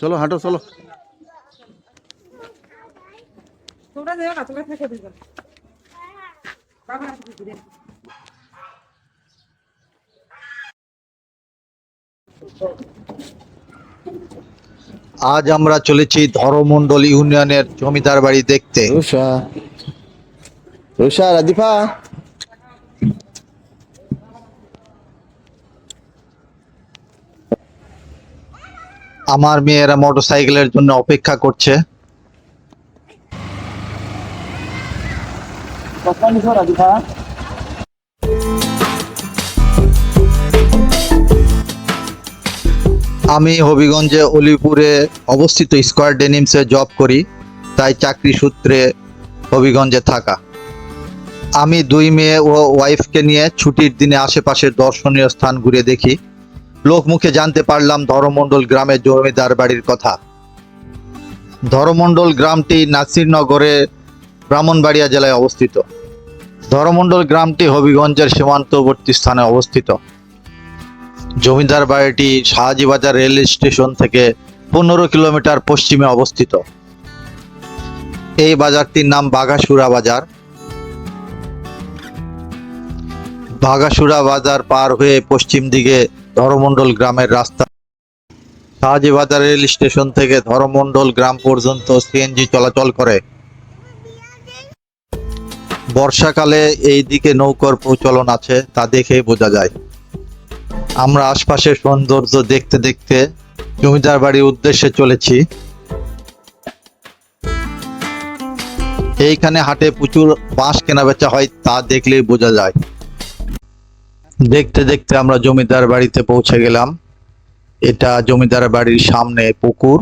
চলো হাঁটো চলো। তোমরা যেও না, তোমরা থেকে দিও। বাবা আসবে দিদি। আজ আমরা চলেছি ধরমণ্ডল ইউনিয়নের জমিদার বাড়ি দেখতে। রুষা রুষা রাদিফা, আমার মেয়েরা মোটরসাইকেলের জন্য অপেক্ষা করছে। রাদিফা। আমি হবিগঞ্জে অলিপুরে অবস্থিত স্কয়ার ডেনিমসে জব করি, তাই চাকরি সূত্রে হবিগঞ্জে থাকা। আমি 2 মেয়ে ও ওয়াইফকে নিয়ে ছুটির দিনে আশেপাশের দর্শনীয় স্থান ঘুরে দেখি। লোকমুখে জানতে পারলাম ধরমণ্ডল গ্রামের জমিদার বাড়ির কথা। ধরমণ্ডল গ্রামটি নাসিরনগরে ব্রাহ্মণবাড়িয়া জেলায় অবস্থিত। ধরমণ্ডল গ্রামটি হবিগঞ্জের সীমান্তবর্তী স্থানে অবস্থিত। জমিদার বাড়িটি শাহাজিবাজার রেল স্টেশন থেকে 15 কিলোমিটার পশ্চিমে অবস্থিত। এই বাজারটির নাম বাঘাসুরা বাজার। বাঘাসুরা বাজার পার হয়ে পশ্চিম দিকে ধরমণ্ডল গ্রামের রাস্তা। শাহাজিবাজার রেল স্টেশন থেকে ধরমণ্ডল গ্রাম পর্যন্ত সিএনজি চলাচল করে। বর্ষাকালে এই দিকে নৌকার প্রচলন আছে, তা দেখে বোঝা যায়। আমরা আশপাশের সৌন্দর্য দেখতে দেখতে জমিদার বাড়ির উদ্দেশ্যে চলেছি। এইখানে হাটে প্রচুর বাঁশ কেনা বেচা হয়, তা দেখলেই বোঝা যায়। দেখতে দেখতে আমরা জমিদার বাড়িতে পৌঁছে গেলাম। এটা জমিদার বাড়ির সামনে পুকুর,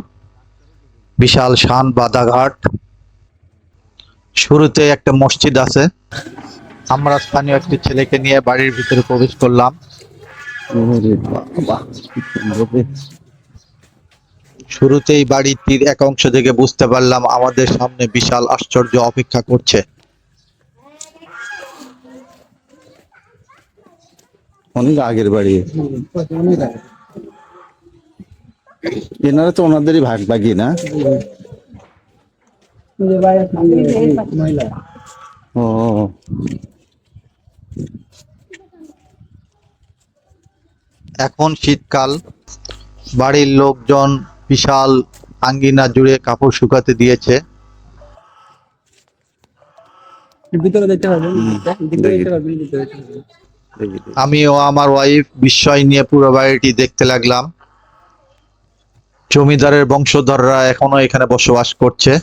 বিশাল শান বাদাঘাট, শুরুতে একটা মসজিদ আছে। আমরা স্থানীয় একটি ছেলেকে নিয়ে বাড়ির ভিতরে প্রবেশ করলাম। শুরুতেই বাড়িটির এক অংশ থেকে বুঝতে পারলাম আমাদের সামনে বিশাল আশ্চর্য অপেক্ষা করছে। অনেক আগের বাড়ি, এনারা তো ওনাদেরই ভাগ ভাগি না? ও এখন শীতকাল, বাড়ির লোকজন বিশাল আঙ্গিনা জুড়ে কাপড় শুকাতে দিয়েছে। আমি ও আমার ওয়াইফ বিস্ময় নিয়ে পুরো বাড়িটি দেখতে লাগলাম। জমিদারের বংশধররা এখনো এখানে বসবাস করছে।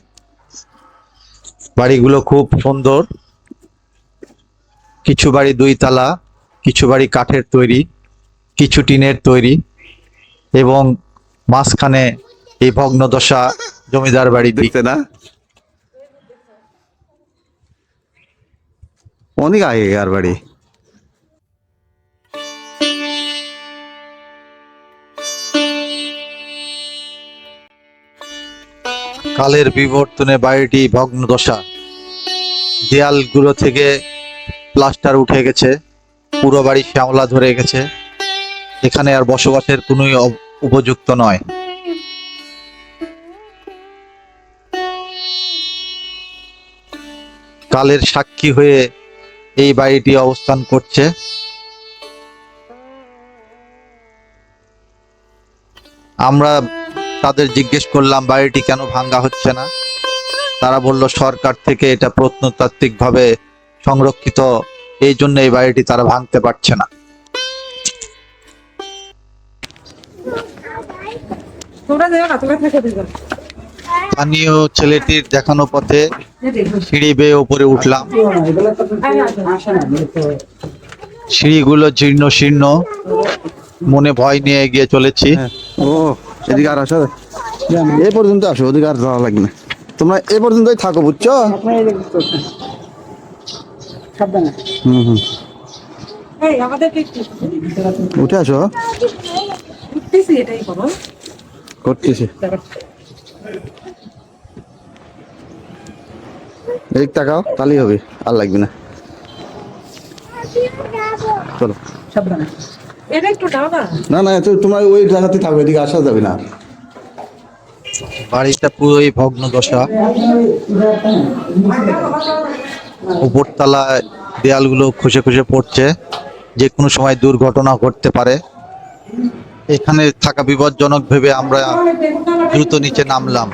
বাড়িগুলো খুব সুন্দর। কিছু বাড়ি 2 তলা, কিছু বাড়ি কাঠের তৈরি, কিছু টিনের তৈরি, এবং মাঝখানে এই ভগ্নদশা জমিদার বাড়ি। দেখতে না অনেক আগেকার বাড়ি। কালের বিবর্তনে বাড়িটি ভগ্নদশা। দেয়ালগুলো থেকে প্লাস্টার উঠে গেছে, পুরো বাড়ি শ্যাওলা ধরে গেছে। এখানে আর বসবাসের কোনোই উপযুক্ত নয়। কালের সাক্ষী হয়ে এই বাড়িটি অবস্থান করছে। আমরা তাদের জিজ্ঞেস করলাম বাড়িটি কেন ভাঙ্গা হচ্ছে না। তারা বলল সরকার থেকে এটা প্রত্নতাত্ত্বিকভাবে সংরক্ষিত, এই জন্য এই বাড়িটি তারা ভাঙতে পারছে না। তোমরা যেও না, তোমরা থেকে দিও। স্থানীয় ছেলেটির দেখানো পথে সিঁড়ি বেয়ে উপরে উঠলাম। সিঁড়িগুলো জীর্ণ শীর্ণ, মনে ভয় নিয়ে এগিয়ে চলেছি। ও এদিকে আর আসো, এই পর্যন্ত আসো, ওদিকে আর যাওয়া লাগবে না। তোমরা এই পর্যন্তই থাকো, বুঝছো? হুম হুম, উঠে আসো। এটাই করো, করতেছি। এদিক তাকাও, তাহলেই হবে, আর লাগবে না। চলো সাবধানে। এটা একটু দাও না। না না, তোমরা ওই জায়গাতে থাকো, এদিকে আসা যাবে না। বাড়িটা পুরোই ভগ্ন দশা, উপরতলায় দেয়ালগুলো খসে খসে পড়ছে, যে কোনো সময় দুর্ঘটনা ঘটতে পারে। এখানে থাকা বিপজ্জনক ভেবে আমরা দ্রুত নিচে নামলাম।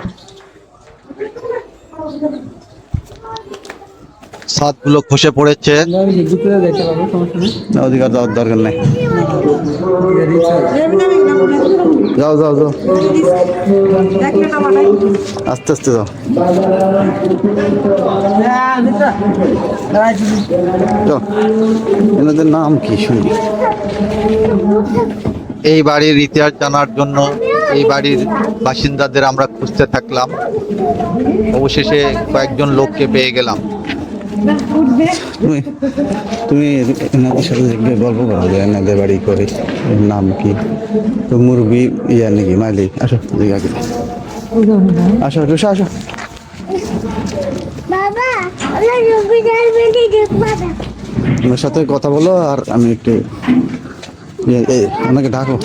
ছাদগুলো খসে পড়েছে। না, অধিকার যাওয়ার দরকার নেই। যাও যাও যাও, দেখলে না মানে আস্তে আস্তে যাও। যাও। এনাদের নাম কি শুনি? এই বাড়ির ইতিহাস জানার জন্য এই বাড়ির বাসিন্দাদের আমরা খুঁজতে থাকলাম। অবশেষে কয়েকজন লোককে পেয়ে গেলাম। তুমি তুমি এনাদের সাথে দেখবে গল্প করো যে এনাদের বাড়ি করে, এর নাম কি? তো মুরগি ইয়া নাকি মালিক? আসো দিকে আগে আসো, রুষা আসো। বাবা আমরা রবিবার বেদি দেখবা না ওনার সাথে কথা বলো আর আমি একটু ওনাকে ডাকো।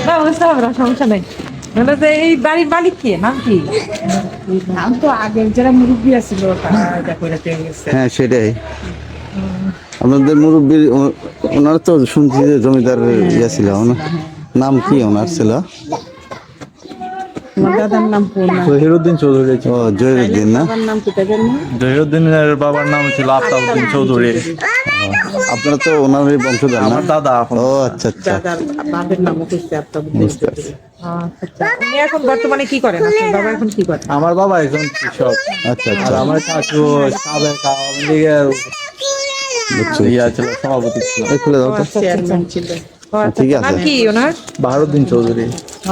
না বুঝতে হবে না, সমস্যা নেই। মানে যে এই বাড়ির মালিক কে, নাম কি? নাম তো আগের যারা মুরব্বী আছিল তারা এটা করে দিয়ে গেছে। হ্যাঁ সেটাই, আপনাদের মুরব্বী ওনার তো শুনছি যে জমিদার ইয়া ছিল, ওনার নাম কি ওনার ছিল? আমার দাদার নাম পূর্ণা। জহিরুদ্দিন চৌধুরী। ও জহিরুদ্দিন না? বাবার নাম কি তাদের নাম? জহিরুদ্দিনের বাবার নাম ছিল আফতাবউদ্দিন চৌধুরী। আপনারা তো ওনারই বংশধর না? আমার দাদা এখন। ও আচ্ছা আচ্ছা, দাদার বাবার নামও কইছে আফতাবউদ্দিন বুঝতে পারছি। আচ্ছা, উনি এখন বর্তমানে কি করেন? আপনার বাবা এখন কি করেন? আমার বাবা একজন কৃষক, আচ্ছা আর আচ্ছা, আমার কাকু সাবেক আওয়ামী লীগের বুঝছি। ইয়া ছিল, সভাপতি ছিল। এই খুলে দাও তো। চেয়ারম্যান ছিল। ও আচ্ছা, ঠিক নাম আছে। কি ওনার? বাহারুদ্দিন চৌধুরী।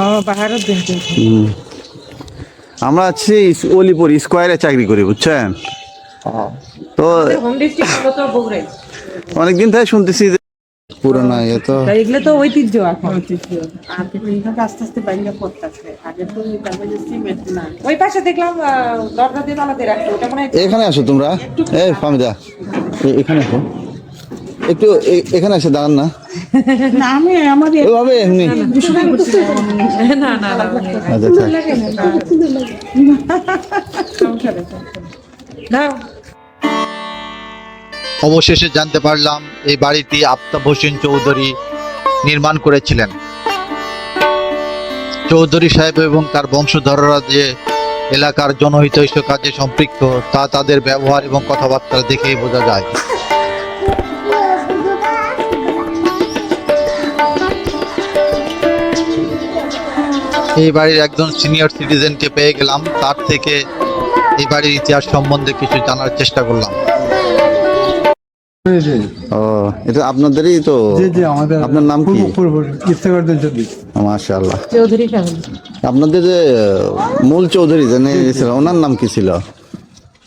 ও বাহারুদ্দিন চৌধুরী। হুম। আমরা আছি অলিপুর স্কোয়ারে চাকরি করি, বুঝছেন? তো হোম ডিস্ট্রিক্ট হলো তো বগুড়াই। অনেকদিন থেকে শুনতেছি যে পুরোনো ইয়ে তো। তাই এগুলো তো ঐতিহ্য এখন। আর এইভাবে আস্তে আস্তে বাইরে পড়তেছে। আগে তো তারপরে যে সিমেন্ট না। ওই পাশে দেখলাম দরজা দিয়ে তালা দিয়ে রাখছে, ওটা মনে হয় এখানে আসো তোমরা, এই ফামিদা এখানে আসো একটু, এখানে এসে দাঁড়ান না। না আমি আমাদের ওইভাবে এমনি। না না না আচ্ছা আচ্ছা, সমস্যা নেই। নাও অবশেষে জানতে পারলাম এই বাড়িটি আফতাব হোসেন চৌধুরী নির্মাণ করেছিলেন। চৌধুরী সাহেব এবং তার বংশধররা যে এলাকার জনহিতৈষী কাজে সম্পৃক্ত তা তাদের ব্যবহার এবং কথাবার্তা দেখেই বোঝা যায়। এই বাড়ির একজন সিনিয়র সিটিজেনকে পেয়ে গেলাম, তার থেকে এই বাড়ির ইতিহাস সম্বন্ধে কিছু জানার চেষ্টা করলাম। ও এটা আপনাদেরই তো? জি জি, আমাদের। আপনার নাম কি? ইফতেখারউদ্দিন চৌধুরী। মাশাআল্লাহ। চৌধুরী ফ্যামিলি। আপনাদের যে মূল চৌধুরী যে ছিল ওনার নাম কি ছিল?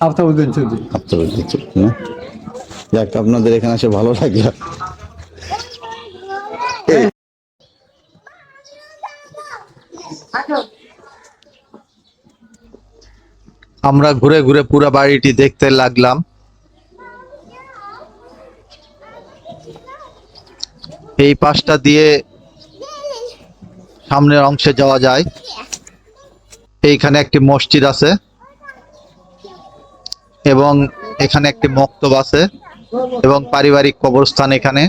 আফতাবউদ্দিন চৌধুরী। আফতাবউদ্দিন চৌধুরী না? যাক, আপনাদের এখানে এসে ভালো লাগলো। আমরা ঘুরে ঘুরে পুরো বাড়িটি দেখতে লাগলাম। এই পাশটা দিয়ে সামনের অংশে যাওয়া যায়। এইখানে একটি মসজিদ আছে এবং এখানে একটি মক্তব আছে এবং পারিবারিক কবরস্থান এখানে।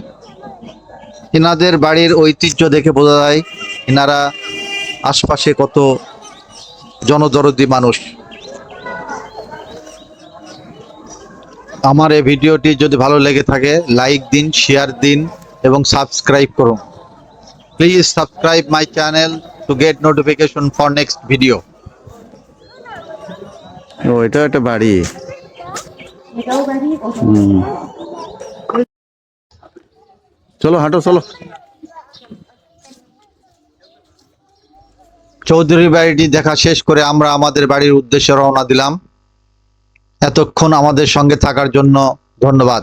এনাদের বাড়ির ঐতিহ্য দেখে বোঝা যায় এনারা আশপাশে কত জনদরদি মানুষ। আমার এই ভিডিওটি যদি ভালো লেগে থাকে লাইক দিন, শেয়ার দিন এবং সাবস্ক্রাইব করুন। Please subscribe my channel to get notification for next video. ও এটা একটা বাড়ি। হুম। চলো হাঁটো চলো। চৌধুরী বাড়িটি দেখা শেষ করে আমরা আমাদের বাড়ির উদ্দেশ্যে রওনা দিলাম। এতক্ষণ আমাদের সঙ্গে থাকার জন্য ধন্যবাদ।